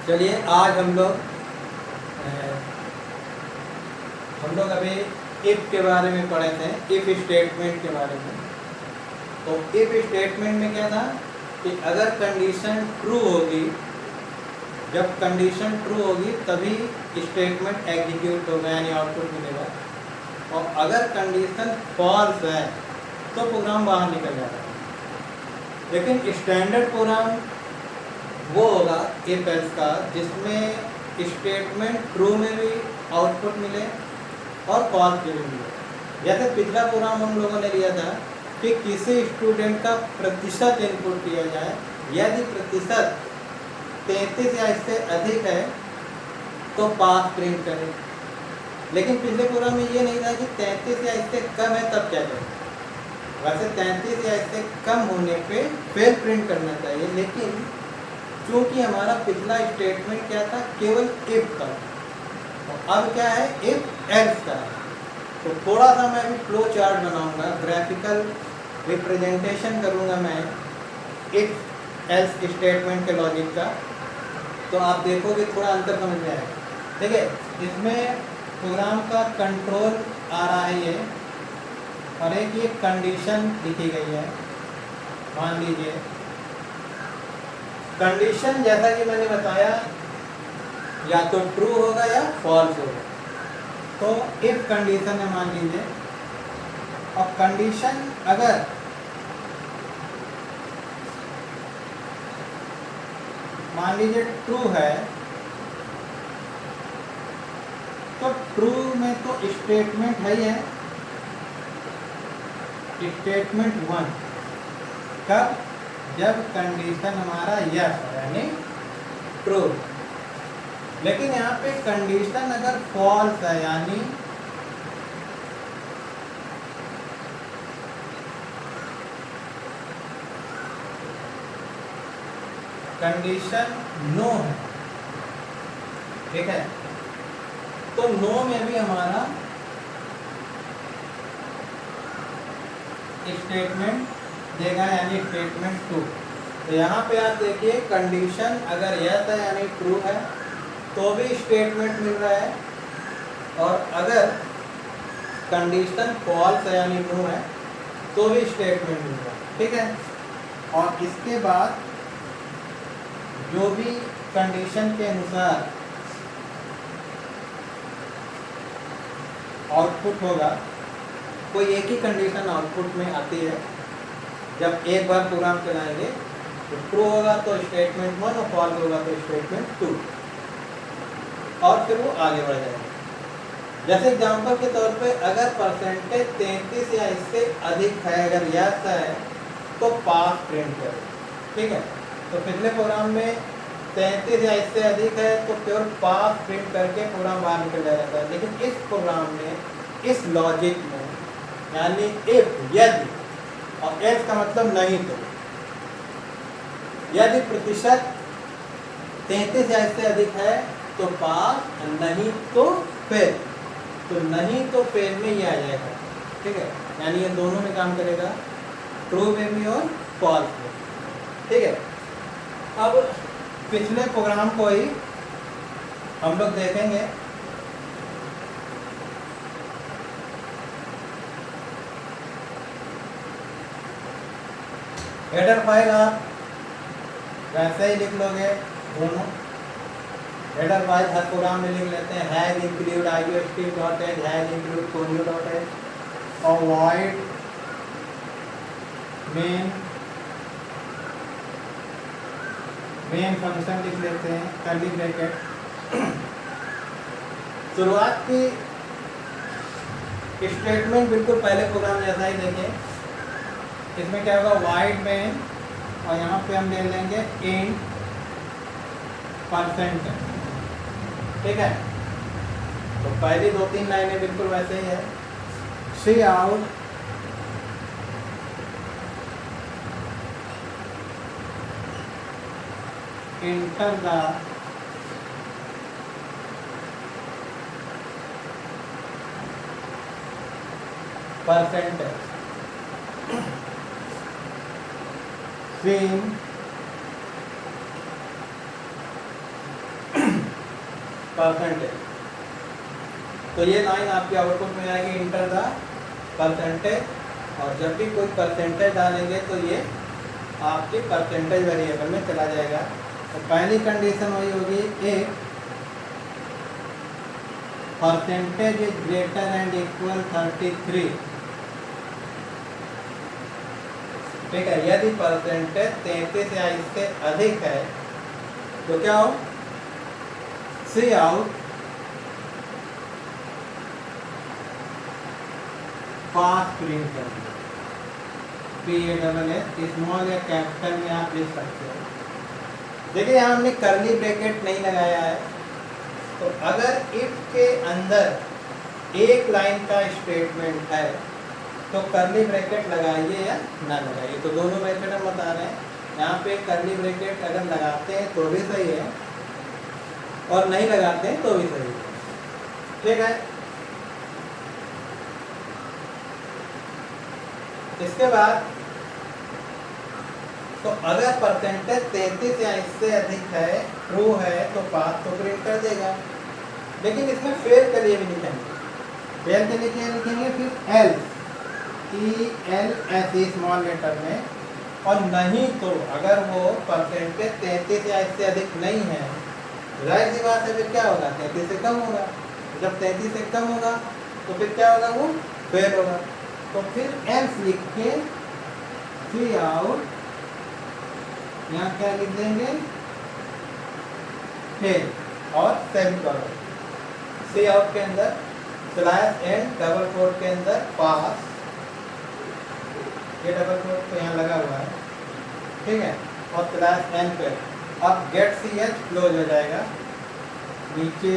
चलिए आज हम लोग अभी इफ के बारे में पढ़े थे, इफ स्टेटमेंट के बारे में। तो इफ स्टेटमेंट में क्या था कि अगर कंडीशन ट्रू होगी, जब कंडीशन ट्रू होगी तभी स्टेटमेंट एग्जीक्यूट होगा, यानी आउटपुट मिलेगा। और अगर कंडीशन फॉल्स है तो प्रोग्राम बाहर निकल जाएगा। लेकिन स्टैंडर्ड प्रोग्राम वो होगा इफ एल्स का जिसमें स्टेटमेंट ट्रू में भी आउटपुट मिले और फॉल्स में भी मिले। जैसे पिछला प्रोग्राम हम लोगों ने लिया था कि किसी स्टूडेंट का प्रतिशत इनपुट किया जाए, यदि प्रतिशत 33 या इससे अधिक है तो पास प्रिंट करें। लेकिन पिछले प्रोग्राम में ये नहीं था कि 33 या इससे कम है तब क्या करें। वैसे 33 या इससे कम होने पे फेल प्रिंट करना चाहिए, लेकिन क्योंकि हमारा पिछला स्टेटमेंट क्या था, केवल इफ का, तो अब क्या है, इफ एल्स का है। तो थोड़ा सा मैं अभी फ्लो चार्ट बनाऊंगा, ग्राफिकल रिप्रेजेंटेशन करूंगा मैं इफ एल्स स्टेटमेंट के लॉजिक का, तो आप देखोगे थोड़ा अंतर समझ में आएगा। ठीक है, इसमें प्रोग्राम का कंट्रोल आ रहा है ये, और एक ये कंडीशन लिखी गई है। मान लीजिए कंडीशन, जैसा कि मैंने बताया, या तो ट्रू होगा या फॉल्स होगा। तो इफ कंडीशन है मान लीजिए, और कंडीशन अगर मान लीजिए ट्रू है, तो ट्रू में तो स्टेटमेंट है ही है, स्टेटमेंट 1। कब? जब कंडीशन हमारा यस है, यानी ट्रू। लेकिन यहाँ पे कंडीशन अगर फॉल्स है, यानी कंडीशन नो है, ठीक है, तो नो में भी हमारा स्टेटमेंट देगा, यानी स्टेटमेंट 2। तो यहाँ पे आप देखिए कंडीशन अगर यस है यानी ट्रू है तो भी स्टेटमेंट मिल रहा है, और अगर कंडीशन फॉल्स है यानी नो है तो भी स्टेटमेंट मिल रहा है। ठीक है, और इसके बाद जो भी कंडीशन के अनुसार आउटपुट होगा, कोई एक ही कंडीशन आउटपुट में आती है। जब एक बार प्रोग्राम चलाएंगे तो ट्रू होगा तो स्टेटमेंट 1 और फॉल्स होगा तो स्टेटमेंट 2, और फिर वो आगे बढ़ जाएगा। जैसे एग्जांपल के तौर पे अगर परसेंटेज 33 या इससे अधिक है, अगर यस है तो पास प्रिंट करें। ठीक है, तो पिछले प्रोग्राम में 33 या इससे अधिक है तो केवल पास प्रिंट करके प्रोग्राम बाहर निकल जाता है। लेकिन इस प्रोग्राम में, इस लॉजिक में, यानी इफ, यदि, और एल्स का मतलब नहीं तो, यदि प्रतिशत 33 या इससे अधिक है तो पास, नहीं तो फेल। तो नहीं तो फेल में ये आ जाएगा। ठीक है, यानी ये दोनों में काम करेगा, ट्रू में भी और फॉल्स में। ठीक है, अब पिछले प्रोग्राम को ही हम लोग देखेंगे। हेडर फाइल आप वैसे ही लिख लोगे, दोनों हेडर फाइल हर प्रोग्राम में लिख लेते हैं, has include IOST.h, has include folio.h, और void मेन फंक्शन लिख लेते हैं, कर्ली ब्रैकेट। शुरुआत की स्टेटमेंट बिल्कुल पहले प्रोग्राम जैसा ही देखें। इसमें क्या होगा, वाइड मेन, और यहाँ पे हम ले लेंगे इंट %। ठीक है, तो पहली 2-3 लाइनें बिल्कुल वैसे ही है। See out enter the percentage stream percentage. तो ये लाइन आपके आउटपुट में आएगी इंटर द परसेंटेज, और जब भी कोई परसेंटेज डालेंगे तो ये आपके परसेंटेज वेरिएबल में चला जाएगा। तो पहली कंडीशन वही होगी, एक percentage is greater and equal 33। ठीक है, यदि परसेंटेज 33 या इससे अधिक है तो क्या हो, सी आउट पास प्रिंट कर दो। PASS स्मॉल या कैपिटल में आप लिख सकते हो। देखिए यहाँ हमने कर्ली ब्रैकेट नहीं लगाया है, तो अगर इफ के अंदर एक लाइन का स्टेटमेंट है तो कर्ली ब्रैकेट लगाइए या ना लगाइए। तो दोनों मेथड हम बता रहे हैं। यहाँ पे कर्ली ब्रैकेट अगर लगाते हैं तो भी सही है, और नहीं लगाते हैं तो भी सही है। ठीक है, इसके बाद तो अगर परसेंटेज 33 या इससे अधिक है, ट्रू है, तो पास तो प्रिंट कर देगा। लेकिन इसमें फेल के लिए भी लिखेंगे। फेल के लिए क्या लिखेंगे, फिर एल्स, ELS स्मॉल लेटर में, और नहीं तो अगर वो परसेंटेज 33 या इससे अधिक नहीं है, जाहिर सी बात है फिर क्या होगा, 33 से कम होगा। जब 33 से कम होगा तो फिर क्या होगा, वो फेल होगा। तो फिर एल्स लिख के सी आउट, यहाँ क्या लिख देंगे, फेल, और सेव करो। सी आउट के अंदर स्लैश एंड डबल कोट के अंदर पास, ये डबल कोट तो यहाँ लगा हुआ है, ठीक है, और स्लैश एन पे अब गेट CH क्लोज हो जाएगा। नीचे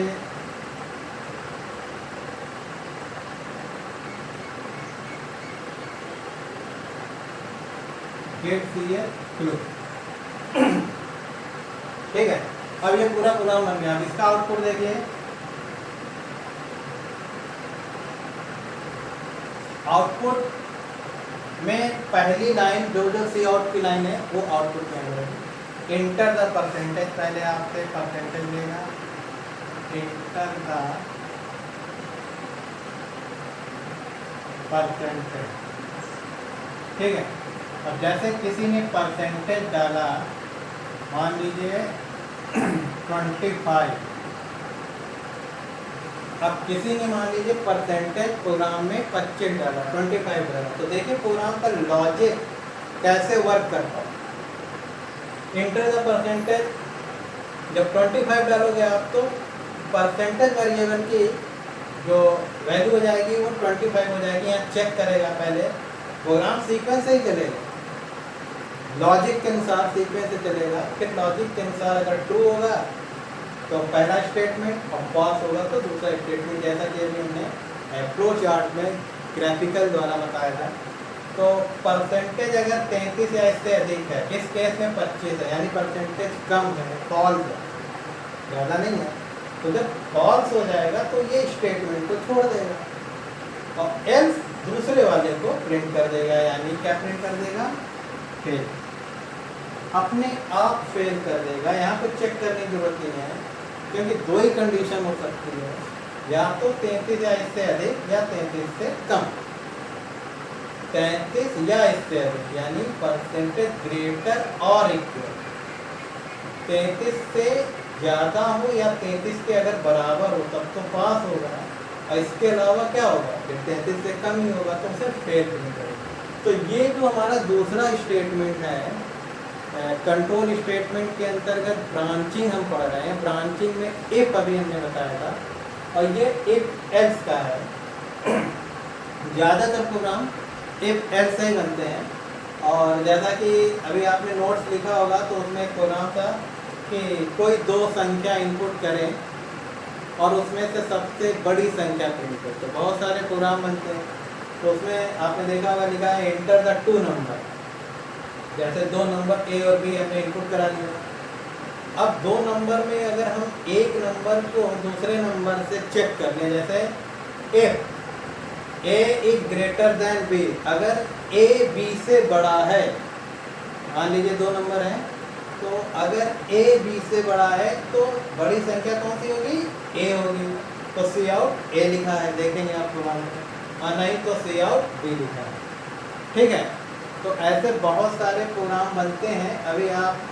गेट CH क्लोज। ठीक है, अब ये पूरा प्रोग्राम बन गया। अब इसका आउटपुट देखिए, आउटपुट में पहली लाइन जो सी आउट की लाइन है वो आउटपुट में आएगी। इंटर द परसेंटेज, पहले आपसे परसेंटेज लेगा, इंटर द परसेंटेज। ठीक है, अब जैसे किसी ने परसेंटेज डाला, मान लीजिए 25, अब किसी ने मान लीजिए परसेंटेज प्रोग्राम में 25 डाला, 25 डाला, तो देखिए प्रोग्राम का लॉजिक कैसे वर्क करता है। इंटर द परसेंटेज, जब 25 डालोगे आप तो परसेंटेज वेरिएबल की जो वैल्यू हो जाएगी वो 25 हो जाएगी। यहाँ चेक करेगा, पहले प्रोग्राम सीक्वेंस से ही चलेगा, लॉजिक के अनुसार सीक्वेंस से चलेगा। फिर लॉजिक के अनुसार अगर ट्रू होगा तो पहला स्टेटमेंट, और पास होगा तो दूसरा स्टेटमेंट, जैसा कि अभी हमने फ्लो चार्ट में ग्राफिकल द्वारा बताया था। तो परसेंटेज अगर 33 या इससे अधिक है, इस केस में 25 है, यानी परसेंटेज कम है, फॉल्स है, ज़्यादा नहीं है। तो जब फॉल्स हो जाएगा तो ये स्टेटमेंट को छोड़ देगा, और एल्स दूसरे वाले को प्रिंट कर देगा। यानी क्या प्रिंट कर देगा, फेल, अपने आप फेल कर देगा। यहाँ पे चेक करने की जरूरत नहीं है, क्योंकि दो ही कंडीशन हो सकती है, या तो 33 या इससे अधिक, या 33 से कम। 33 या इससे अधिक यानी परसेंटेज ग्रेटर और इक्वल, 33 से ज़्यादा हो या 33 के अगर बराबर हो तब तो पास होगा, और इसके अलावा क्या होगा, फिर 33 से कम ही होगा तो सिर्फ फेल नहीं करेगा। तो ये जो हमारा दूसरा स्टेटमेंट है, कंट्रोल स्टेटमेंट के अंतर्गत ब्रांचिंग हम पढ़ रहे हैं। ब्रांचिंग में इफ अभी हमने बताया था, और ये इफ एल्स का है। ज़्यादातर प्रोग्राम इफ एल्स से ही बनते हैं, और जैसा कि अभी आपने नोट्स लिखा होगा तो उसमें एक प्रोग्राम था कि कोई दो संख्या इनपुट करें और उसमें से सबसे बड़ी संख्या प्रिंट हो। तो बहुत सारे प्रोग्राम बनते हैं, तो उसमें आपने देखा होगा लिखा है एंटर द 2 नंबर, जैसे 2 नंबर ए और बी हमने इनपुट करा दिया। अब 2 नंबर में अगर हम एक नंबर को दूसरे नंबर से चेक कर लें, जैसे if A is greater than B, अगर ए बी से बड़ा है, मान लीजिए 2 नंबर हैं, तो अगर ए बी से बड़ा है तो बड़ी संख्या कौन सी होगी, ए होगी। तो सी आउट ए लिखा है, देखेंगे आप प्रोग्राम में, और नहीं तो सी आउट बी लिखा है। ठीक है, तो ऐसे बहुत सारे प्रोग्राम बनते हैं। अभी आप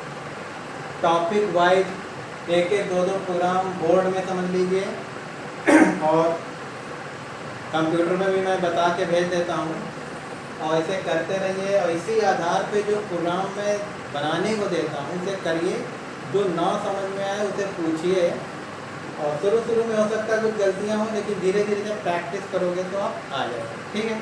टॉपिक वाइज एक एक दो दो प्रोग्राम बोर्ड में समझ लीजिए और कंप्यूटर में भी मैं बता के भेज देता हूँ, और ऐसे करते रहिए। और इसी आधार पे जो प्रोग्राम मैं बनाने को देता हूँ उसे करिए, जो ना समझ में आए उसे पूछिए। और शुरू में हो सकता है कुछ गलतियाँ हों, लेकिन धीरे धीरे जब प्रैक्टिस करोगे तो आप आ जाएगा। ठीक है।